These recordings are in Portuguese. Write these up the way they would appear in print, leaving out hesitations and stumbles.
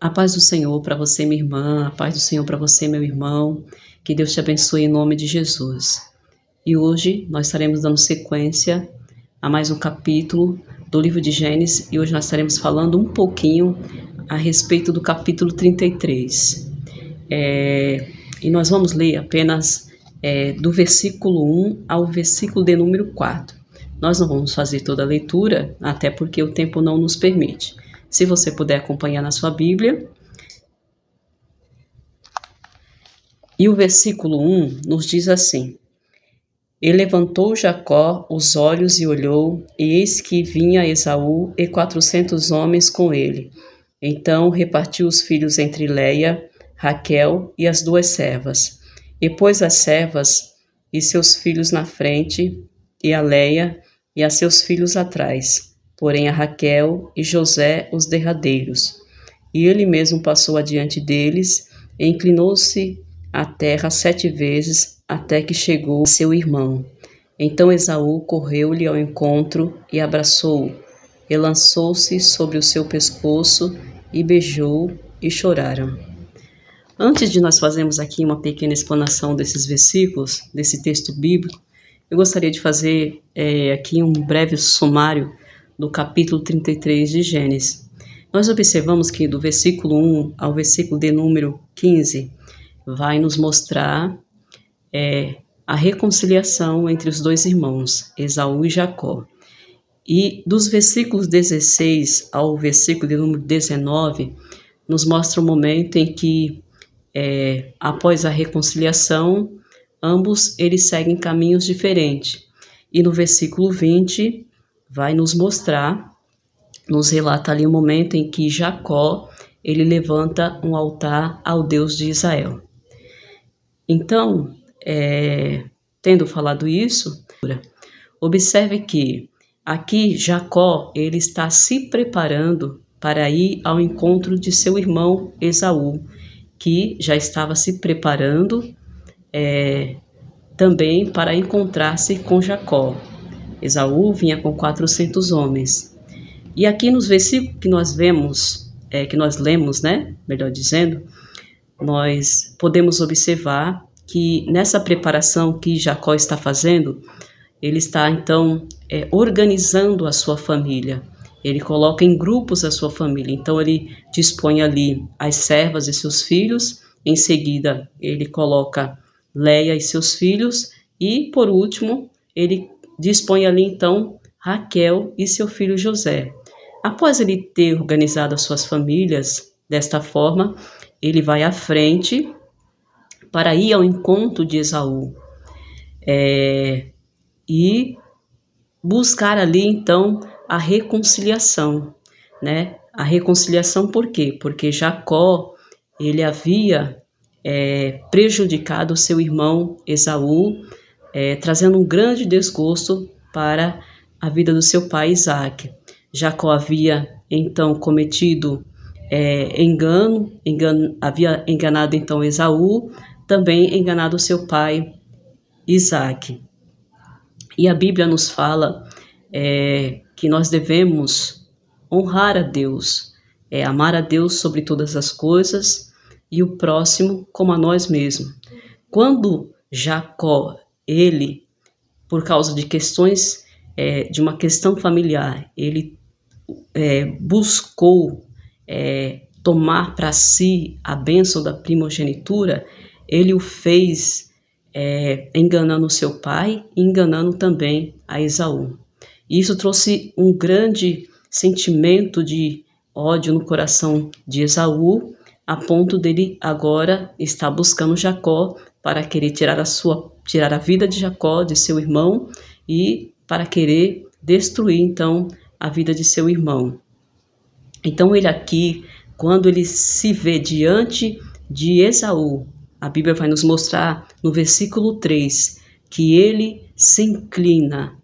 A paz do Senhor para você, minha irmã, a paz do Senhor para você, meu irmão, que Deus te abençoe em nome de Jesus. E hoje nós estaremos dando sequência a mais um capítulo do livro de Gênesis, e hoje nós estaremos falando um pouquinho a respeito do capítulo 33. E nós vamos ler apenas do versículo 1 ao versículo de número 4. Nós não vamos fazer toda a leitura, até porque o tempo não nos permite. Se você puder acompanhar na sua Bíblia. E o versículo 1 nos diz assim: E levantou Jacó os olhos e olhou, e eis que vinha Esaú e 400 homens com ele. Então repartiu os filhos entre Léia, Raquel e as 2 servas. E pôs as servas e seus filhos na frente, e a Léia e a seus filhos atrás, porém a Raquel e José os derradeiros. E ele mesmo passou adiante deles, e inclinou-se à terra 7 vezes, até que chegou seu irmão. Então Esaú correu-lhe ao encontro e abraçou-o, e lançou-se sobre o seu pescoço, e beijou, e choraram. Antes de nós fazermos aqui uma pequena explanação desses versículos, desse texto bíblico, eu gostaria de fazer aqui um breve sumário do capítulo 33 de Gênesis. Nós observamos que do versículo 1 ao versículo de número 15, vai nos mostrar a reconciliação entre os 2 irmãos, Esaú e Jacó. E dos versículos 16 ao versículo de número 19, nos mostra o momento em que, após a reconciliação, ambos eles seguem caminhos diferentes. E no versículo 20, vai nos mostrar, nos relata ali o momento em que Jacó, ele levanta um altar ao Deus de Israel. Então, tendo falado isso, observe que aqui Jacó, ele está se preparando para ir ao encontro de seu irmão Esaú, que já estava se preparando também para encontrar-se com Jacó. Esaú vinha com 400 homens. E aqui nos versículos que nós vemos, que nós lemos, melhor dizendo, nós podemos observar que nessa preparação que Jacó está fazendo, ele está então organizando a sua família. Ele coloca em grupos a sua família. Então ele dispõe ali as servas e seus filhos. Em seguida ele coloca Léia e seus filhos. E por último ele dispõe ali então Raquel e seu filho José. Após ele ter organizado as suas famílias desta forma, ele vai à frente para ir ao encontro de Esaú e buscar ali então a reconciliação, A reconciliação por quê? Porque Jacó, ele havia prejudicado seu irmão Esaú, trazendo um grande desgosto para a vida do seu pai Isaque. Jacó havia então cometido engano, havia enganado então Esaú, também enganado seu pai Isaque. E a Bíblia nos fala que nós devemos honrar a Deus, amar a Deus sobre todas as coisas e o próximo como a nós mesmos. Quando Jacó, ele, por causa de questões, de uma questão familiar, ele buscou tomar para si a bênção da primogenitura, ele o fez enganando seu pai e enganando também a Esaú. Isso trouxe um grande sentimento de ódio no coração de Esaú, a ponto dele agora estar buscando Jacó para querer tirar a vida de Jacó, de seu irmão, e para querer destruir então a vida de seu irmão. Então ele aqui, quando ele se vê diante de Esaú, a Bíblia vai nos mostrar no versículo 3 que ele se inclina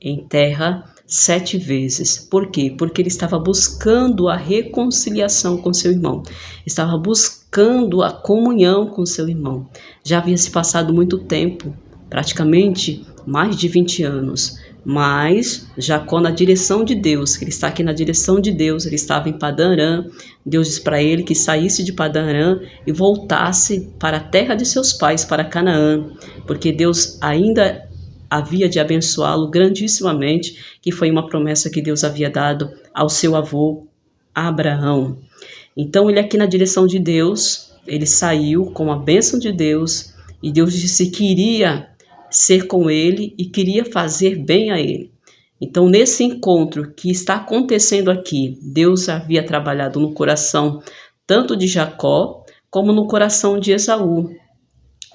em terra 7 vezes. Por quê? Porque ele estava buscando a reconciliação com seu irmão, estava buscando a comunhão com seu irmão. Já havia se passado muito tempo, praticamente mais de 20 anos, Mas Jacó, na direção de Deus, ele está aqui na direção de Deus, ele estava em Padã Arã. Deus disse para ele que saísse de Padã Arã e voltasse para a terra de seus pais, para Canaã, porque Deus ainda havia de abençoá-lo grandissimamente, que foi uma promessa que Deus havia dado ao seu avô Abraão. Então ele aqui na direção de Deus, ele saiu com a bênção de Deus, e Deus disse que iria ser com ele e queria fazer bem a ele. Então, nesse encontro que está acontecendo aqui, Deus havia trabalhado no coração tanto de Jacó como no coração de Esaú.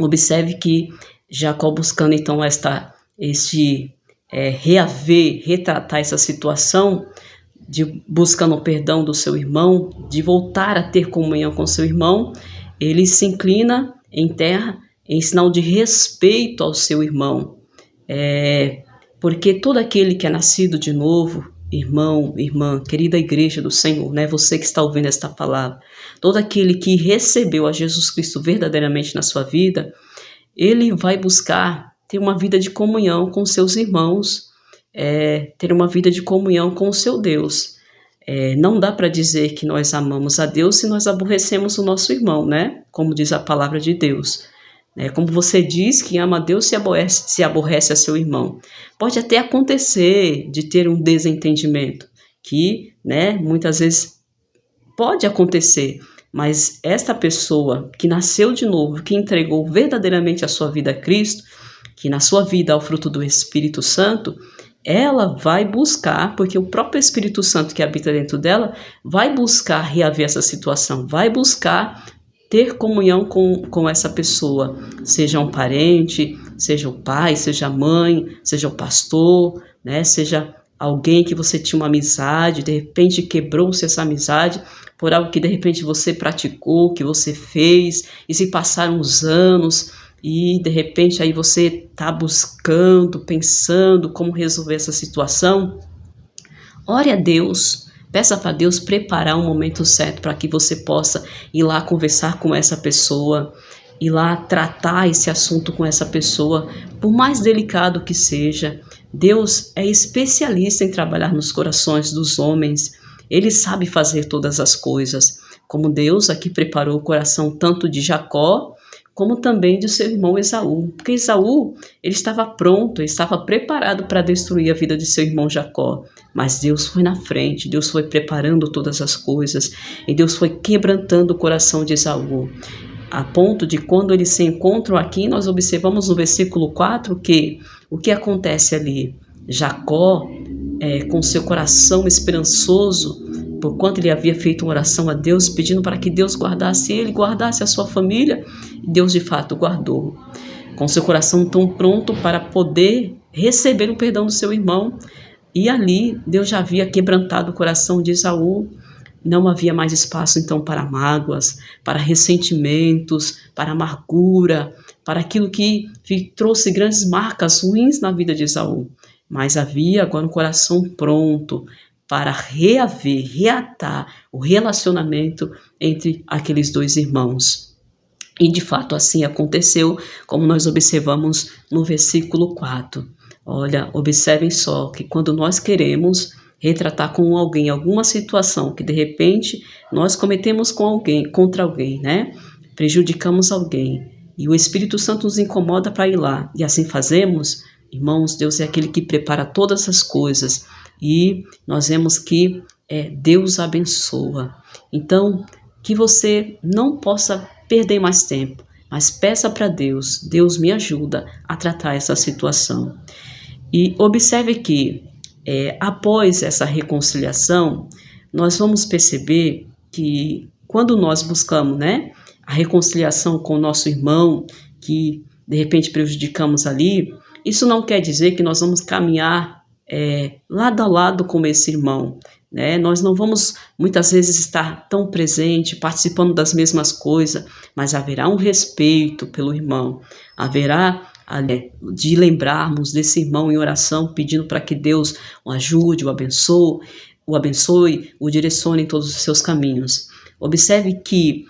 Observe que Jacó, buscando então retratar essa situação, buscando o perdão do seu irmão, de voltar a ter comunhão com seu irmão, ele se inclina em terra em sinal de respeito ao seu irmão. Porque todo aquele que é nascido de novo, irmão, irmã, querida igreja do Senhor, né? Você que está ouvindo esta palavra, todo aquele que recebeu a Jesus Cristo verdadeiramente na sua vida, ele vai buscar ter uma vida de comunhão com seus irmãos, ter uma vida de comunhão com o seu Deus. Não dá para dizer que nós amamos a Deus se nós aborrecemos o nosso irmão, né? Como diz a palavra de Deus. Como você diz que ama a Deus se aborrece a seu irmão. Pode até acontecer de ter um desentendimento, que, né, muitas vezes pode acontecer, mas esta pessoa que nasceu de novo, que entregou verdadeiramente a sua vida a Cristo, que na sua vida há o fruto do Espírito Santo, ela vai buscar, porque o próprio Espírito Santo que habita dentro dela vai buscar reaver essa situação, vai buscar ter comunhão com essa pessoa, seja um parente, seja o pai, seja a mãe, seja o pastor, né? Seja alguém que você tinha uma amizade, de repente quebrou-se essa amizade por algo que de repente você praticou, que você fez, e se passaram os anos, e de repente aí você está buscando, pensando como resolver essa situação. Ore a Deus. Peça para Deus preparar um momento certo para que você possa ir lá conversar com essa pessoa, ir lá tratar esse assunto com essa pessoa, por mais delicado que seja. Deus é especialista em trabalhar nos corações dos homens. Ele sabe fazer todas as coisas, como Deus aqui preparou o coração tanto de Jacó, como também de seu irmão Esaú. Porque Esaú, ele estava pronto, ele estava preparado para destruir a vida de seu irmão Jacó. Mas Deus foi na frente, Deus foi preparando todas as coisas, e Deus foi quebrantando o coração de Esaú. A ponto de quando eles se encontram aqui, nós observamos no versículo 4 que o que acontece ali? Jacó, com seu coração esperançoso, porquanto ele havia feito uma oração a Deus, pedindo para que Deus guardasse ele, guardasse a sua família, e Deus de fato guardou. Com seu coração tão pronto para poder receber o perdão do seu irmão, e ali Deus já havia quebrantado o coração de Esaú. Não havia mais espaço então para mágoas, para ressentimentos, para amargura, para aquilo que trouxe grandes marcas ruins na vida de Esaú. Mas havia agora um coração pronto para reatar o relacionamento entre aqueles dois irmãos. E de fato assim aconteceu, como nós observamos no versículo 4. Olha, observem só que quando nós queremos retratar com alguém alguma situação que de repente nós cometemos contra alguém, né? Prejudicamos alguém, e o Espírito Santo nos incomoda para ir lá, e assim fazemos, irmãos, Deus é aquele que prepara todas as coisas, e nós vemos que Deus abençoa. Então, que você não possa perder mais tempo, mas peça para Deus, Deus me ajuda a tratar essa situação. E observe que após essa reconciliação, nós vamos perceber que quando nós buscamos, né, a reconciliação com o nosso irmão, que de repente prejudicamos ali, isso não quer dizer que nós vamos caminhar lado a lado com esse irmão, né? Nós não vamos muitas vezes estar tão presente, participando das mesmas coisas, mas haverá um respeito pelo irmão, haverá de lembrarmos desse irmão em oração, pedindo para que Deus o ajude, o abençoe, o direcione em todos os seus caminhos. Observe que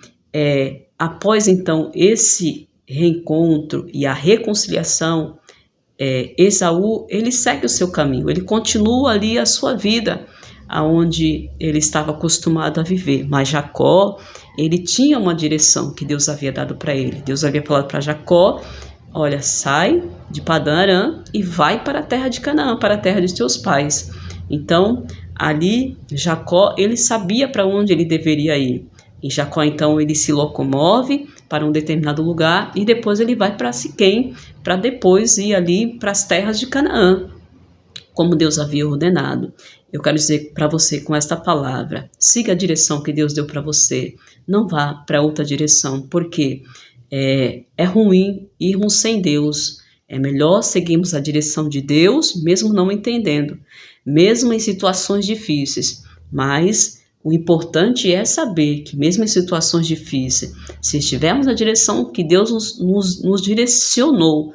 após então esse reencontro e a reconciliação, Esaú, ele segue o seu caminho, ele continua ali a sua vida, aonde ele estava acostumado a viver. Mas Jacó, ele tinha uma direção que Deus havia dado para ele. Deus havia falado para Jacó: olha, sai de Padã Arã e vai para a terra de Canaã, para a terra de teus pais. Então, ali, Jacó, ele sabia para onde ele deveria ir. E Jacó, então, ele se locomove para um determinado lugar e depois ele vai para Siquém, para depois ir ali para as terras de Canaã, como Deus havia ordenado. Eu quero dizer para você com esta palavra: siga a direção que Deus deu para você. Não vá para outra direção, porque é ruim irmos sem Deus. É melhor seguirmos a direção de Deus, mesmo não entendendo, mesmo em situações difíceis. Mas o importante é saber que mesmo em situações difíceis, se estivermos na direção que Deus nos direcionou,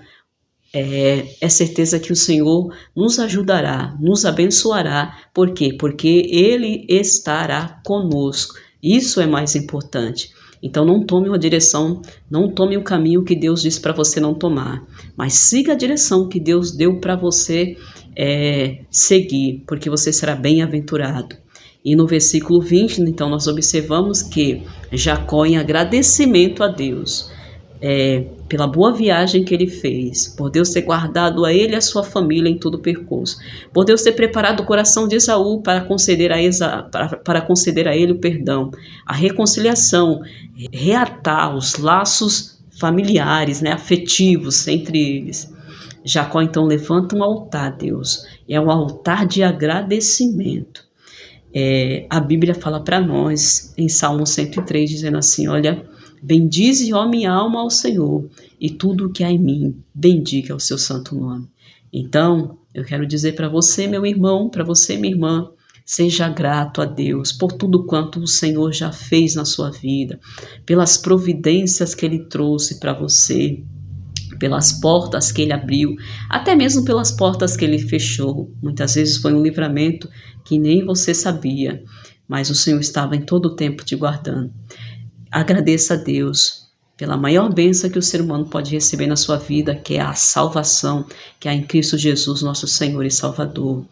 é certeza que o Senhor nos ajudará, nos abençoará. Por quê? Porque Ele estará conosco. Isso é mais importante. Então não tome uma direção, não tome o caminho que Deus disse para você não tomar, mas siga a direção que Deus deu para você seguir, porque você será bem-aventurado. E no versículo 20, então, nós observamos que Jacó, em agradecimento a Deus, pela boa viagem que ele fez, por Deus ter guardado a ele e a sua família em todo o percurso, por Deus ter preparado o coração de Esaú para conceder a ele o perdão, a reconciliação, reatar os laços familiares, afetivos entre eles. Jacó então levanta um altar a Deus, é um altar de agradecimento. A Bíblia fala para nós em Salmo 103, dizendo assim: olha, bendize, ó minha alma, ao Senhor, e tudo o que há em mim, bendiga o seu santo nome. Então, eu quero dizer para você, meu irmão, para você, minha irmã, seja grato a Deus por tudo quanto o Senhor já fez na sua vida, pelas providências que Ele trouxe para você, pelas portas que Ele abriu, até mesmo pelas portas que Ele fechou. Muitas vezes foi um livramento que nem você sabia, mas o Senhor estava em todo o tempo te guardando. Agradeça a Deus pela maior bênção que o ser humano pode receber na sua vida, que é a salvação, que há em Cristo Jesus, nosso Senhor e Salvador.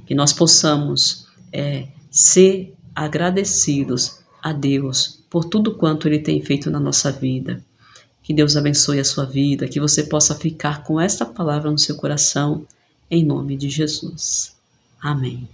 Que nós possamos ser agradecidos a Deus por tudo quanto Ele tem feito na nossa vida. Que Deus abençoe a sua vida, que você possa ficar com esta palavra no seu coração, em nome de Jesus. Amém.